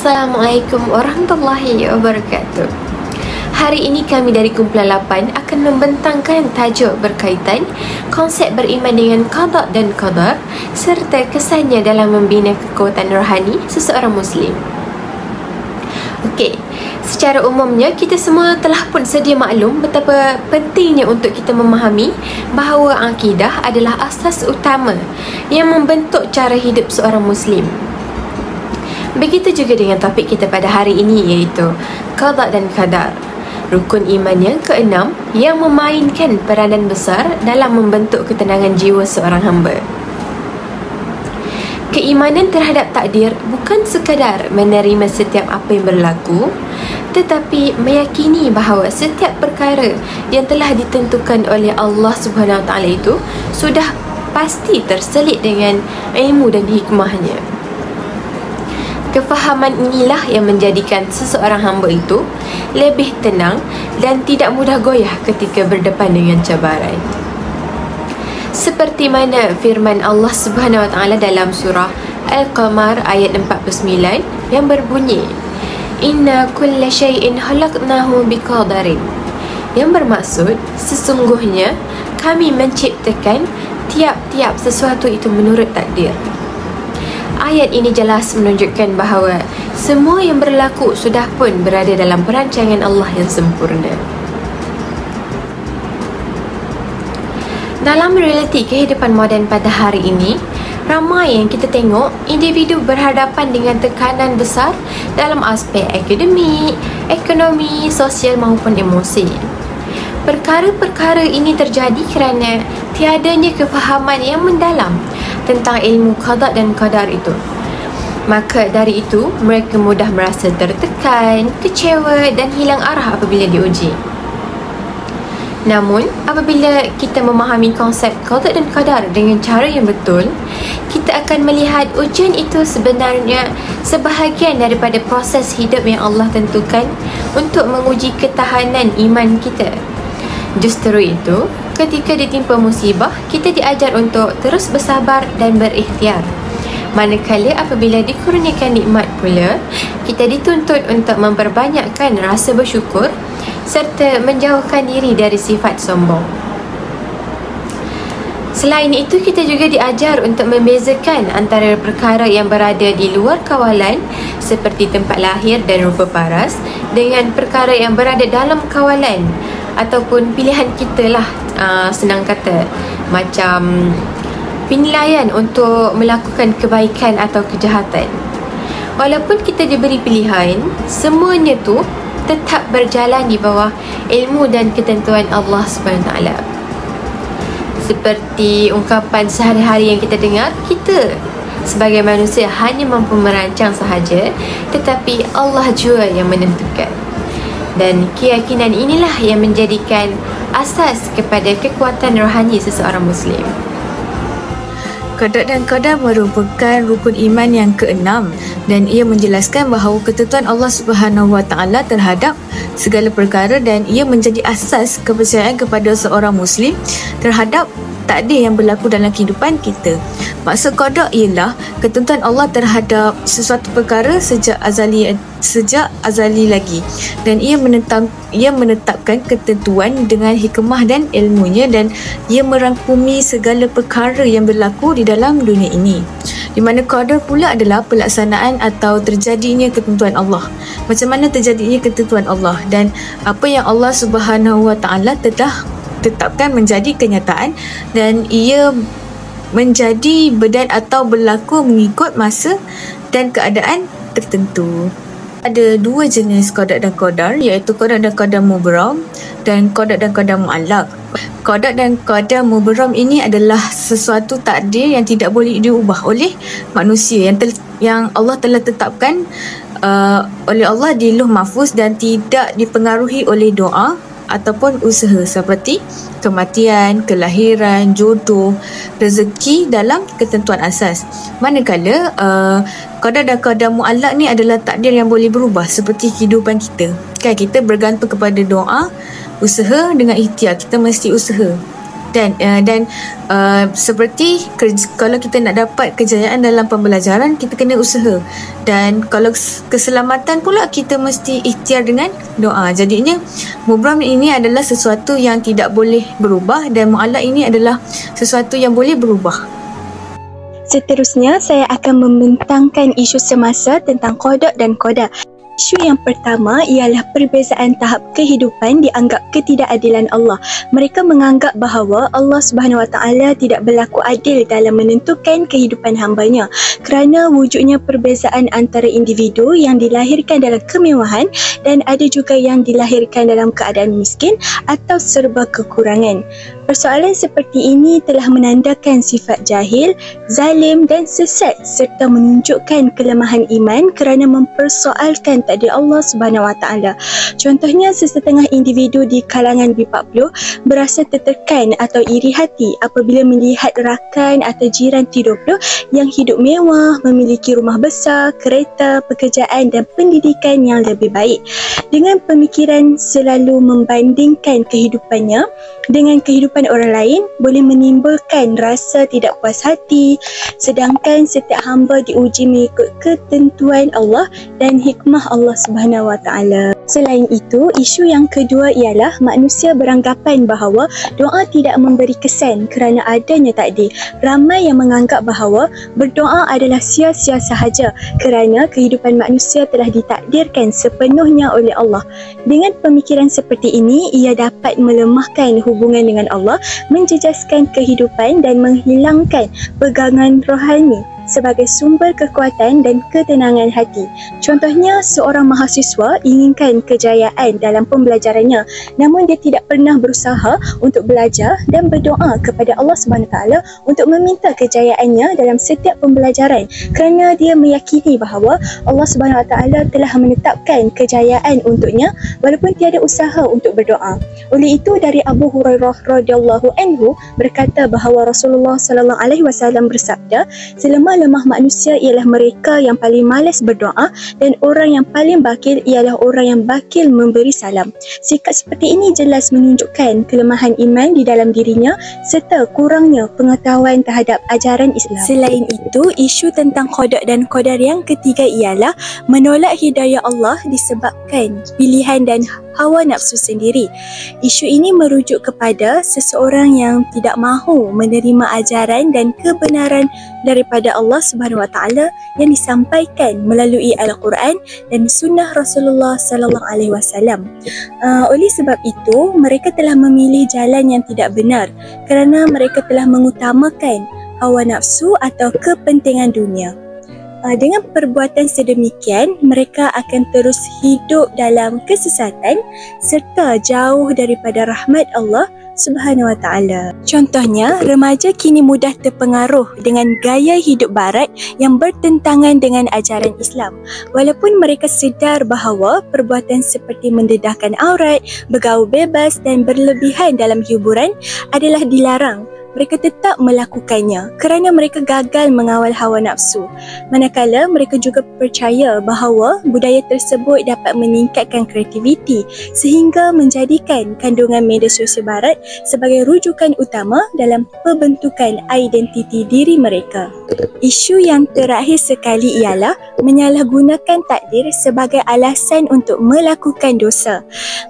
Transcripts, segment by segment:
Assalamualaikum warahmatullahi wabarakatuh. Hari ini kami dari kumpulan 8 akan membentangkan tajuk berkaitan konsep beriman dengan qada dan qadar serta kesannya dalam membina kekuatan rohani seseorang Muslim. Okey, secara umumnya kita semua telah pun sedia maklum betapa pentingnya untuk kita memahami bahawa akidah adalah asas utama yang membentuk cara hidup seorang Muslim. Begitu juga dengan topik kita pada hari ini, iaitu qada dan qadar, rukun iman yang keenam yang memainkan peranan besar dalam membentuk ketenangan jiwa seorang hamba. Keimanan terhadap takdir bukan sekadar menerima setiap apa yang berlaku, tetapi meyakini bahawa setiap perkara yang telah ditentukan oleh Allah Subhanahu Wa Taala itu sudah pasti terselit dengan ilmu dan hikmahnya. Kefahaman inilah yang menjadikan seseorang hamba itu lebih tenang dan tidak mudah goyah ketika berdepan dengan cabaran. Seperti mana firman Allah Subhanahu Wa Taala dalam surah Al-Qamar ayat 49 yang berbunyi, Inna kulla syai'in khalaqnahu biqadarin, yang bermaksud sesungguhnya kami menciptakan tiap-tiap sesuatu itu menurut takdir. Ayat ini jelas menunjukkan bahawa semua yang berlaku sudah pun berada dalam perancangan Allah yang sempurna. Dalam realiti kehidupan moden pada hari ini, ramai yang kita tengok individu berhadapan dengan tekanan besar dalam aspek akademik, ekonomi, sosial maupun emosi. Perkara-perkara ini terjadi kerana tiadanya kefahaman yang mendalam tentang ilmu qada dan qadar itu. Maka dari itu, mereka mudah merasa tertekan, kecewa dan hilang arah apabila diuji. Namun, apabila kita memahami konsep qada dan qadar dengan cara yang betul, kita akan melihat ujian itu sebenarnya sebahagian daripada proses hidup yang Allah tentukan untuk menguji ketahanan iman kita. Justru itu, ketika ditimpa musibah, kita diajar untuk terus bersabar dan berikhtiar. Manakala apabila dikurniakan nikmat pula, kita dituntut untuk memperbanyakkan rasa bersyukur serta menjauhkan diri dari sifat sombong. Selain itu, kita juga diajar untuk membezakan antara perkara yang berada di luar kawalan seperti tempat lahir dan rupa paras dengan perkara yang berada dalam kawalan ataupun pilihan kita lah, senang kata, macam penilaian untuk melakukan kebaikan atau kejahatan. Walaupun kita diberi pilihan, semuanya tu tetap berjalan di bawah ilmu dan ketentuan Allah SWT. Seperti ungkapan sehari-hari yang kita dengar, kita sebagai manusia hanya mampu merancang sahaja, tetapi Allah jua yang menentukan. Dan keyakinan inilah yang menjadikan asas kepada kekuatan rohani seseorang Muslim. Qada dan qadar merupakan rukun iman yang keenam dan ia menjelaskan bahawa ketentuan Allah Subhanahu Wa Taala terhadap segala perkara dan ia menjadi asas kepercayaan kepada seorang Muslim terhadap takdir yang berlaku dalam kehidupan kita. Maksud qada ialah ketentuan Allah terhadap sesuatu perkara sejak azali lagi, dan ia menetapkan ketentuan dengan hikmah dan ilmunya, dan ia merangkumi segala perkara yang berlaku di dalam dunia ini. Di mana qadar pula adalah pelaksanaan atau terjadinya ketentuan Allah. Macam mana terjadinya ketentuan Allah dan apa yang Allah Subhanahu Wa Taala telah tetapkan menjadi kenyataan, dan ia menjadi bedan atau berlaku mengikut masa dan keadaan tertentu. Ada dua jenis qada dan qadar, iaitu qada dan qadar mubram dan qada dan qadar mu'allaq. Qada dan qadar mubram ini adalah sesuatu takdir yang tidak boleh diubah oleh manusia yang Allah telah tetapkan oleh Allah di Lauh Mahfuz dan tidak dipengaruhi oleh doa ataupun usaha seperti kematian, kelahiran, jodoh, rezeki dalam ketentuan asas. Manakala qada dan qadar mu'allaq ni adalah takdir yang boleh berubah seperti kehidupan kita. Kan kita bergantung kepada doa, usaha dengan ikhtiar. Kita mesti usaha. Dan seperti kalau kita nak dapat kejayaan dalam pembelajaran, kita kena usaha. Dan kalau keselamatan pula, kita mesti ikhtiar dengan doa. Jadinya mubram ini adalah sesuatu yang tidak boleh berubah, dan mu'allaq ini adalah sesuatu yang boleh berubah. Seterusnya, saya akan membentangkan isu semasa tentang qada dan qadar. Isu yang pertama ialah perbezaan tahap kehidupan dianggap ketidakadilan Allah. Mereka menganggap bahawa Allah Subhanahu Wa Taala tidak berlaku adil dalam menentukan kehidupan hamba-Nya kerana wujudnya perbezaan antara individu yang dilahirkan dalam kemewahan dan ada juga yang dilahirkan dalam keadaan miskin atau serba kekurangan. Persoalan seperti ini telah menandakan sifat jahil, zalim dan sesat serta menunjukkan kelemahan iman kerana mempersoalkan takdir Allah Subhanahu Wa Taala. Contohnya, sesetengah individu di kalangan B40 berasa tertekan atau iri hati apabila melihat rakan atau jiran T20 yang hidup mewah, memiliki rumah besar, kereta, pekerjaan dan pendidikan yang lebih baik. Dengan pemikiran selalu membandingkan kehidupannya dengan kehidupan orang lain boleh menimbulkan rasa tidak puas hati, sedangkan setiap hamba diuji mengikut ketentuan Allah dan hikmah Allah Subhanahu Wa Taala. Selain itu, isu yang kedua ialah manusia beranggapan bahawa doa tidak memberi kesan kerana adanya takdir. Ramai yang menganggap bahawa berdoa adalah sia-sia sahaja kerana kehidupan manusia telah ditakdirkan sepenuhnya oleh Allah. Dengan pemikiran seperti ini, ia dapat melemahkan hubungan dengan Allah, menjejaskan kehidupan dan menghilangkan pegangan rohani sebagai sumber kekuatan dan ketenangan hati. Contohnya, seorang mahasiswa inginkan kejayaan dalam pembelajarannya, namun dia tidak pernah berusaha untuk belajar dan berdoa kepada Allah Subhanahu Taala untuk meminta kejayaannya dalam setiap pembelajaran kerana dia meyakini bahawa Allah Subhanahu Taala telah menetapkan kejayaan untuknya walaupun tiada usaha untuk berdoa. Oleh itu, dari Abu Hurairah radhiyallahu anhu berkata bahawa Rasulullah sallallahu alaihi wasallam bersabda, selemah-lemah manusia ialah mereka yang paling malas berdoa dan orang yang paling bakil ialah orang yang bakil memberi salam. Sikap seperti ini jelas menunjukkan kelemahan iman di dalam dirinya serta kurangnya pengetahuan terhadap ajaran Islam. Selain itu, isu tentang qada dan qadar yang ketiga ialah menolak hidayah Allah disebabkan pilihan dan hawa nafsu sendiri. Isu ini merujuk kepada seseorang yang tidak mahu menerima ajaran dan kebenaran daripada Allah Subhanahu Wa Taala yang disampaikan melalui Al-Quran dan sunnah Rasulullah sallallahu alaihi wasallam. Oleh sebab itu, mereka telah memilih jalan yang tidak benar kerana mereka telah mengutamakan hawa nafsu atau kepentingan dunia. Dengan perbuatan sedemikian, mereka akan terus hidup dalam kesesatan serta jauh daripada rahmat Allah Subhanahu Wa Taala. Contohnya, remaja kini mudah terpengaruh dengan gaya hidup barat yang bertentangan dengan ajaran Islam. Walaupun mereka sedar bahawa perbuatan seperti mendedahkan aurat, bergaul bebas dan berlebihan dalam hiburan adalah dilarang, mereka tetap melakukannya kerana mereka gagal mengawal hawa nafsu. Manakala mereka juga percaya bahawa budaya tersebut dapat meningkatkan kreativiti sehingga menjadikan kandungan media sosial barat sebagai rujukan utama dalam pembentukan identiti diri mereka. Isu yang terakhir sekali ialah menyalahgunakan takdir sebagai alasan untuk melakukan dosa.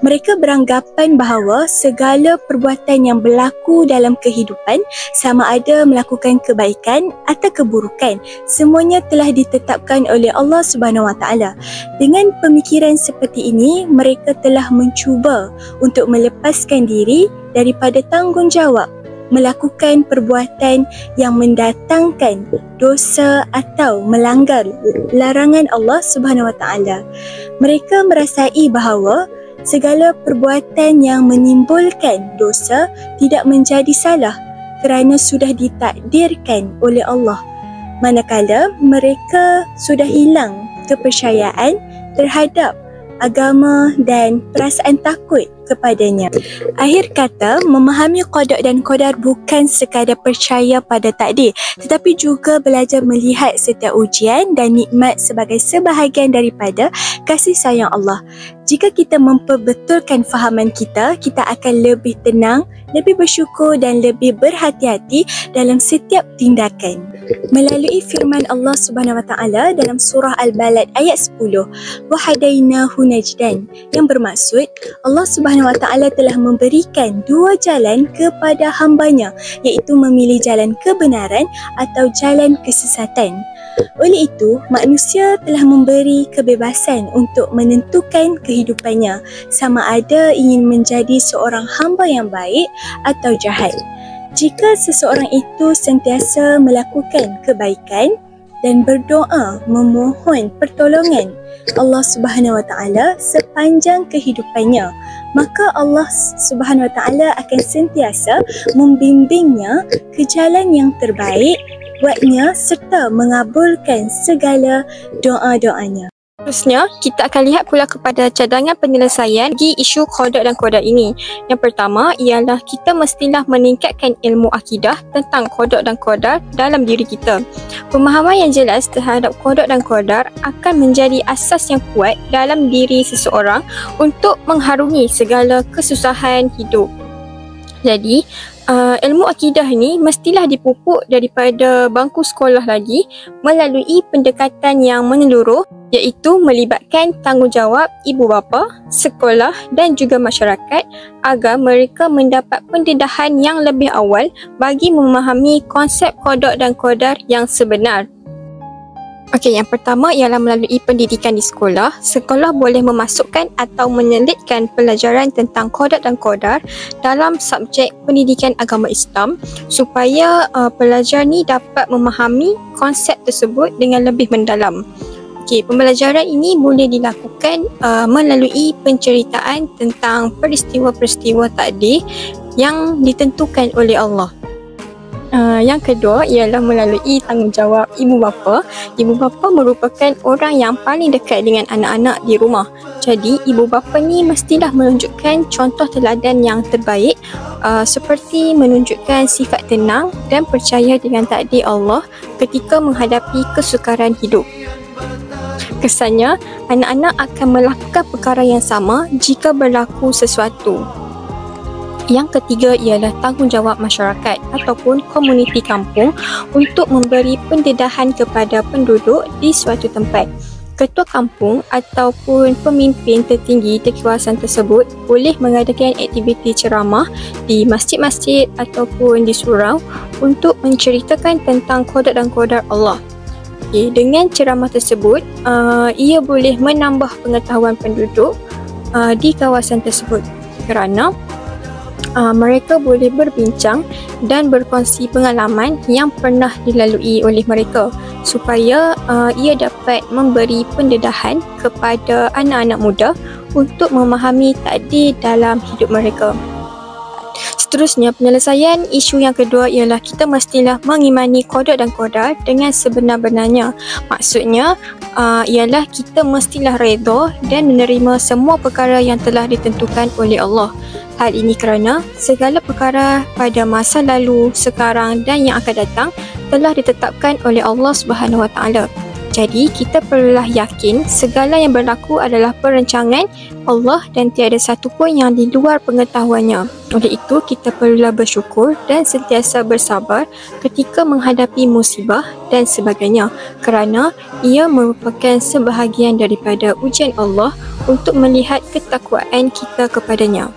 Mereka beranggapan bahawa segala perbuatan yang berlaku dalam kehidupan sama ada melakukan kebaikan atau keburukan, semuanya telah ditetapkan oleh Allah Subhanahu Wa Taala. Dengan pemikiran seperti ini, mereka telah mencuba untuk melepaskan diri daripada tanggungjawab melakukan perbuatan yang mendatangkan dosa atau melanggar larangan Allah Subhanahu Wa Taala. Mereka merasai bahawa segala perbuatan yang menimbulkan dosa tidak menjadi salah kerana sudah ditakdirkan oleh Allah, manakala mereka sudah hilang kepercayaan terhadap agama dan perasaan takut kepadanya. Akhir kata, memahami qada dan qadar bukan sekadar percaya pada takdir, tetapi juga belajar melihat setiap ujian dan nikmat sebagai sebahagian daripada kasih sayang Allah. Jika kita memperbetulkan fahaman kita, kita akan lebih tenang, lebih bersyukur dan lebih berhati-hati dalam setiap tindakan. Melalui firman Allah Subhanahu Wa Taala dalam surah Al-Balad ayat 10, "Wa hadainahu najdan," yang bermaksud Allah Subhanahu Wa Taala telah memberikan dua jalan kepada hamba-Nya, iaitu memilih jalan kebenaran atau jalan kesesatan. Oleh itu, manusia telah memberi kebebasan untuk menentukan kehidupannya, sama ada ingin menjadi seorang hamba yang baik atau jahat. Jika seseorang itu sentiasa melakukan kebaikan dan berdoa memohon pertolongan Allah Subhanahu Wa Taala sepanjang kehidupannya, maka Allah Subhanahu Wa Taala akan sentiasa membimbingnya ke jalan yang terbaik buatnya serta mengabulkan segala doa-doanya. Seterusnya, kita akan lihat pula kepada cadangan penyelesaian bagi isu qada dan qadar ini. Yang pertama ialah kita mestilah meningkatkan ilmu akidah tentang qada dan qadar dalam diri kita. Pemahaman yang jelas terhadap qada dan qadar akan menjadi asas yang kuat dalam diri seseorang untuk mengharungi segala kesusahan hidup. Jadi, ilmu akidah ni mestilah dipupuk daripada bangku sekolah lagi melalui pendekatan yang menyeluruh, iaitu melibatkan tanggungjawab ibu bapa, sekolah dan juga masyarakat agar mereka mendapat pendedahan yang lebih awal bagi memahami konsep qada dan qadar yang sebenar. Okey, yang pertama ialah melalui pendidikan di sekolah. Sekolah boleh memasukkan atau menyelitkan pelajaran tentang qada dan qadar dalam subjek pendidikan agama Islam supaya pelajar ni dapat memahami konsep tersebut dengan lebih mendalam. Okey, pembelajaran ini boleh dilakukan melalui penceritaan tentang peristiwa-peristiwa takdir yang ditentukan oleh Allah. Yang kedua ialah melalui tanggungjawab ibu bapa. Ibu bapa merupakan orang yang paling dekat dengan anak-anak di rumah. Jadi ibu bapa ni mestilah menunjukkan contoh teladan yang terbaik, seperti menunjukkan sifat tenang dan percaya dengan takdir Allah ketika menghadapi kesukaran hidup. Kesannya, anak-anak akan melakukan perkara yang sama jika berlaku sesuatu. Yang ketiga ialah tanggungjawab masyarakat ataupun komuniti kampung untuk memberi pendedahan kepada penduduk di suatu tempat. Ketua kampung ataupun pemimpin tertinggi di kawasan tersebut boleh mengadakan aktiviti ceramah di masjid-masjid ataupun di surau untuk menceritakan tentang qada dan qadar Allah. Okay, dengan ceramah tersebut, ia boleh menambah pengetahuan penduduk di kawasan tersebut kerana mereka boleh berbincang dan berkongsi pengalaman yang pernah dilalui oleh mereka supaya ia dapat memberi pendedahan kepada anak-anak muda untuk memahami takdir dalam hidup mereka. Seterusnya, penyelesaian isu yang kedua ialah kita mestilah mengimani qada dan qadar dengan sebenar-benarnya. Maksudnya ialah kita mestilah redha dan menerima semua perkara yang telah ditentukan oleh Allah. Hal ini kerana segala perkara pada masa lalu, sekarang dan yang akan datang telah ditetapkan oleh Allah Subhanahu Wa Taala. Jadi kita perlulah yakin segala yang berlaku adalah perancangan Allah dan tiada satu pun yang di luar pengetahuannya. Oleh itu kita perlulah bersyukur dan sentiasa bersabar ketika menghadapi musibah dan sebagainya kerana ia merupakan sebahagian daripada ujian Allah untuk melihat ketakwaan kita kepadanya.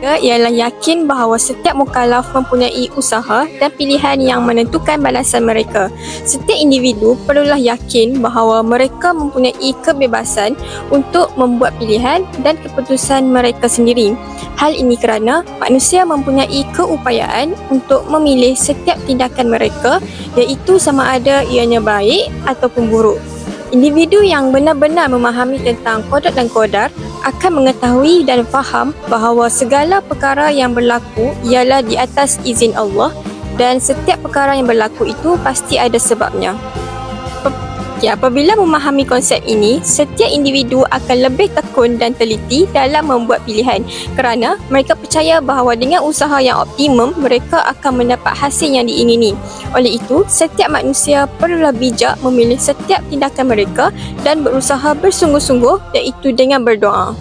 Ialah yakin bahawa setiap mukallaf mempunyai usaha dan pilihan yang menentukan balasan mereka. Setiap individu perlulah yakin bahawa mereka mempunyai kebebasan untuk membuat pilihan dan keputusan mereka sendiri. Hal ini kerana manusia mempunyai keupayaan untuk memilih setiap tindakan mereka, iaitu sama ada ianya baik ataupun buruk. Individu yang benar-benar memahami tentang qada dan qadar akan mengetahui dan faham bahawa segala perkara yang berlaku ialah di atas izin Allah dan setiap perkara yang berlaku itu pasti ada sebabnya. Apabila memahami konsep ini, setiap individu akan lebih tekun dan teliti dalam membuat pilihan kerana mereka percaya bahawa dengan usaha yang optimum, mereka akan mendapat hasil yang diingini. Oleh itu, setiap manusia perlulah bijak memilih setiap tindakan mereka dan berusaha bersungguh-sungguh, iaitu dengan berdoa.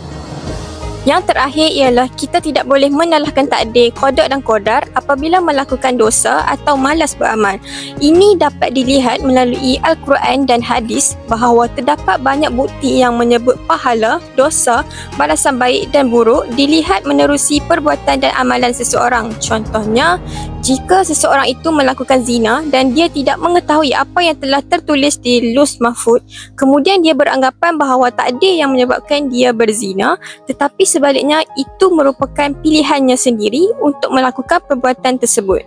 Yang terakhir ialah kita tidak boleh menyalahkan takdir, qada dan qadar apabila melakukan dosa atau malas beramal. Ini dapat dilihat melalui Al-Quran dan hadis bahawa terdapat banyak bukti yang menyebut pahala, dosa, balasan baik dan buruk dilihat menerusi perbuatan dan amalan seseorang. Contohnya, jika seseorang itu melakukan zina dan dia tidak mengetahui apa yang telah tertulis di Lauh Mahfuz, kemudian dia beranggapan bahawa takdir yang menyebabkan dia berzina, tetapi sebaliknya itu merupakan pilihannya sendiri untuk melakukan perbuatan tersebut.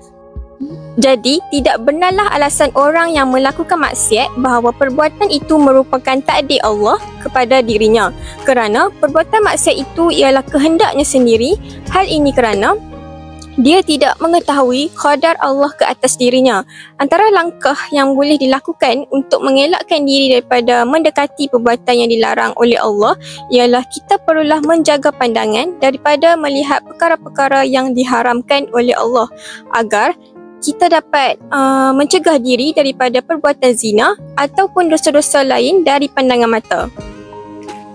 Jadi, tidak benarlah alasan orang yang melakukan maksiat bahawa perbuatan itu merupakan takdir Allah kepada dirinya, kerana perbuatan maksiat itu ialah kehendaknya sendiri. Hal ini kerana dia tidak mengetahui qadar Allah ke atas dirinya. Antara langkah yang boleh dilakukan untuk mengelakkan diri daripada mendekati perbuatan yang dilarang oleh Allah ialah kita perlulah menjaga pandangan daripada melihat perkara-perkara yang diharamkan oleh Allah agar kita dapat mencegah diri daripada perbuatan zina ataupun dosa-dosa lain dari pandangan mata.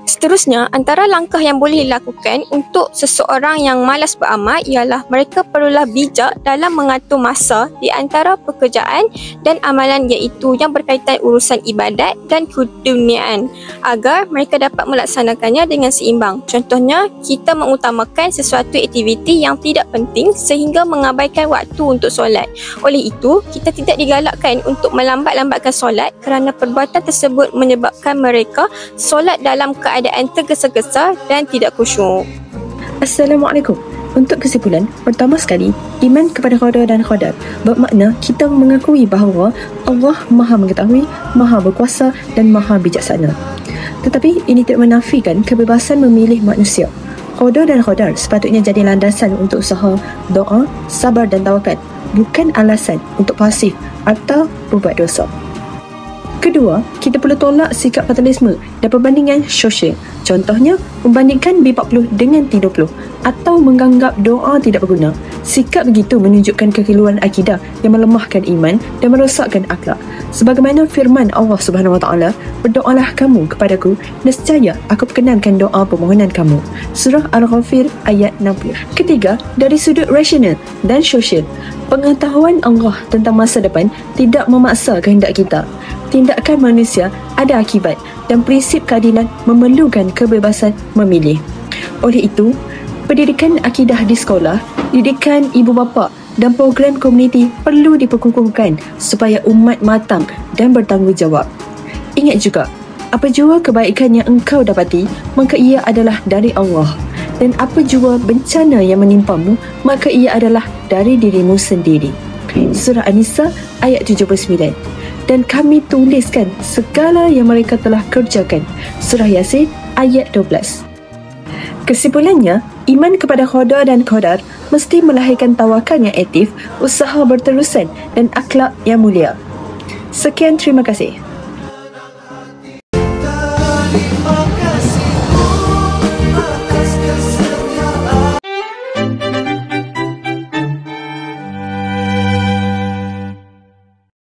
Seterusnya, antara langkah yang boleh dilakukan untuk seseorang yang malas beramal ialah mereka perlulah bijak dalam mengatur masa di antara pekerjaan dan amalan, iaitu yang berkaitan urusan ibadat dan keduniaan, agar mereka dapat melaksanakannya dengan seimbang. Contohnya, kita mengutamakan sesuatu aktiviti yang tidak penting sehingga mengabaikan waktu untuk solat. Oleh itu, kita tidak digalakkan untuk melambat-lambatkan solat kerana perbuatan tersebut menyebabkan mereka solat dalam keadaan tergesa-gesa dan tidak khusyuk. Assalamualaikum. Untuk kesimpulan, pertama sekali, iman kepada qada dan qadar bermakna kita mengakui bahawa Allah Maha mengetahui, Maha berkuasa dan Maha bijaksana. Tetapi ini tidak menafikan kebebasan memilih manusia. Qada dan qadar sepatutnya jadi landasan untuk usaha, doa, sabar dan tawakal, bukan alasan untuk pasif atau berbuat dosa. Kedua, kita perlu tolak sikap fatalisme dan perbandingan sosial. Contohnya, membandingkan B40 dengan T20 atau menganggap doa tidak berguna. Sikap begitu menunjukkan kekeliruan akidah yang melemahkan iman dan merosakkan akhlak. Sebagaimana firman Allah Subhanahu Wa Taala, "Berdoalah kamu kepadaku, nescaya aku perkenankan doa permohonan kamu." Surah Al-Ghafir ayat 60. Ketiga, dari sudut rasional dan sosial, pengetahuan Allah tentang masa depan tidak memaksa kehendak kita. Tindakan manusia ada akibat dan prinsip keadilan memerlukan kebebasan memilih. Oleh itu, pendidikan akidah di sekolah, didikan ibu bapa dan program komuniti perlu diperkukuhkan supaya umat matang dan bertanggungjawab. Ingat juga, apa jua kebaikan yang engkau dapati, maka ia adalah dari Allah. Dan apa jua bencana yang menimpamu, maka ia adalah dari dirimu sendiri. Surah An-Nisa ayat 79. Dan kami tuliskan segala yang mereka telah kerjakan. Surah Yasin ayat 12. Kesimpulannya, iman kepada qada dan qadar mesti melahirkan tawakal yang aktif, usaha berterusan dan akhlak yang mulia. Sekian, terima kasih.